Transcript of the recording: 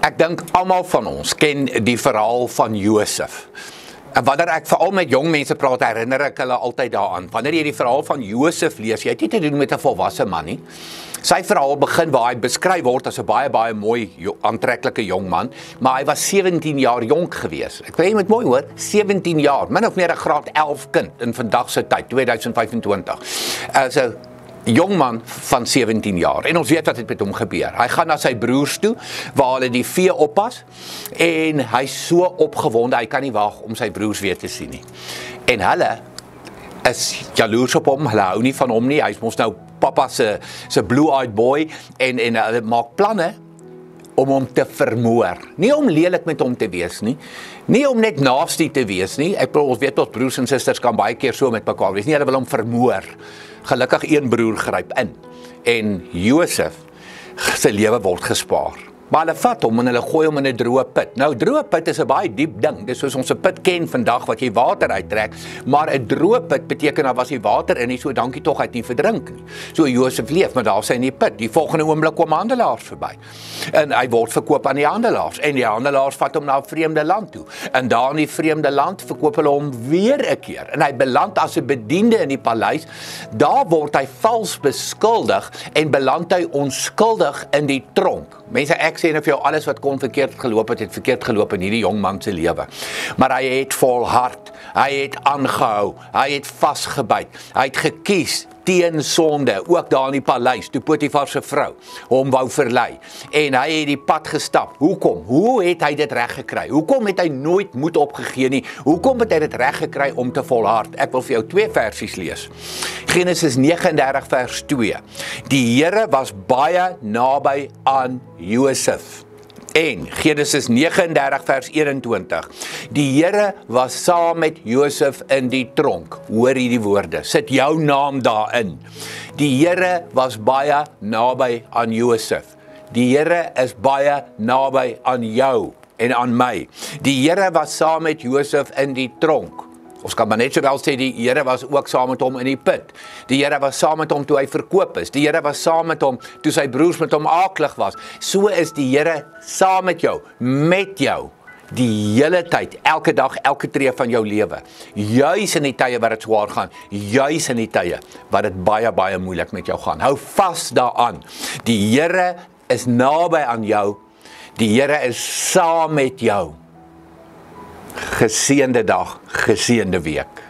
Ek dink almal van ons ken die verhaal van Josef. En wanneer ek veral met jong mense praat, herinner ek hulle altyd daaraan. Wanneer jy die verhaal van Josef lees, jy het nie te doen met 'n volwasse man nie. Sy verhaal begin waar hy beskryf word as 'n baie mooi, aantreklike jong man, maar hy was 17 jaar jonk gewees. Ek wil jy moet mooi hoor, 17 jaar, min of meer 'n graad 11 kind in vandag se tyd, 2025. As 'n jong man van 17 jaar, en ons weet wat het met hom gebeur. Hy gaan na sy broers toe, waar hulle die vee oppas, en hy so opgewonde, hy kan nie wag om sy broers weer te sien nie. En hulle is jaloers op hom, hulle hou nie van hom nie, hy is mos nou papa se blue-eyed boy, en hulle maak planne om hom te vermoor. Nie om lelik met hom te wees nie, nie om net nasty te wees nie. Ek bedoel, ons weet ons broers en susters kan baie keer so met mekaar wees nie, hulle wil hom vermoor. Gelukkig een broer gryp in, en Josef se lewe word gespaar. Maar hulle vat hom en hulle gooi hom in 'n droë put. Nou, droë put is 'n baie diep ding. Dis soos ons 'n put ken vandag wat jy water uittrek, maar 'n droë put beteken daar was nie water in nie, so dankie tog, hy het nie verdrink nie. So Josef leef, maar daar sy in die put. Die volgende oomblik kom handelaars verby. En hy word verkoop aan die handelaars, en die handelaars vat hom na 'n vreemde land toe. En daar in die vreemde land verkoop hulle hom weer 'n keer. En hy beland as 'n bediende in die paleis. Daar word hy vals beskuldig en beland hy onskuldig in die tronk. Mense, ek sê nou vir jou, alles wat kon verkeerd geloop het verkeerd geloop in hierdie jong man se lewe. Maar hy het volhard, hy het aangehou, hy het vasgebyt, hy het gekies teen sonde, ook daar in die paleis, toe Potifar se vrou hom wou verlei. En hy het die pad gestap. Hoekom? Hoe het hy dit reg gekry? Hoekom het hy nooit moed opgegee nie? Hoekom het hy dit reg gekry om te volhard? Ek wil vir jou 2 versies lees. Genesis 39 vers 2. Die Here was baie naby aan Josef. En Genesis 39 vers 21. Die Here was saam met Josef in die tronk. Hoor hierdie woorde. Sit jou naam daarin. Die Here was baie naby aan Josef. Die Here is baie naby aan jou en aan my. Die Here was saam met Josef in die tronk. Ons kan maar net sowel sê die Here was ook saam met hom in die put. Die Here was saam met hom toe hy verkoop is. Die Here was saam met hom toe sy broers met hom aaklig was. So is die Here saam met jou, die hele tyd, elke dag, elke tree van jou lewe. Juis in die tye wat dit swaar gaan, juis in die tye wat dit baie moeilik met jou gaan. Hou vas daaraan. Die Here is naby aan jou. Die Here is saam met jou. Geseënde dag, geseënde week.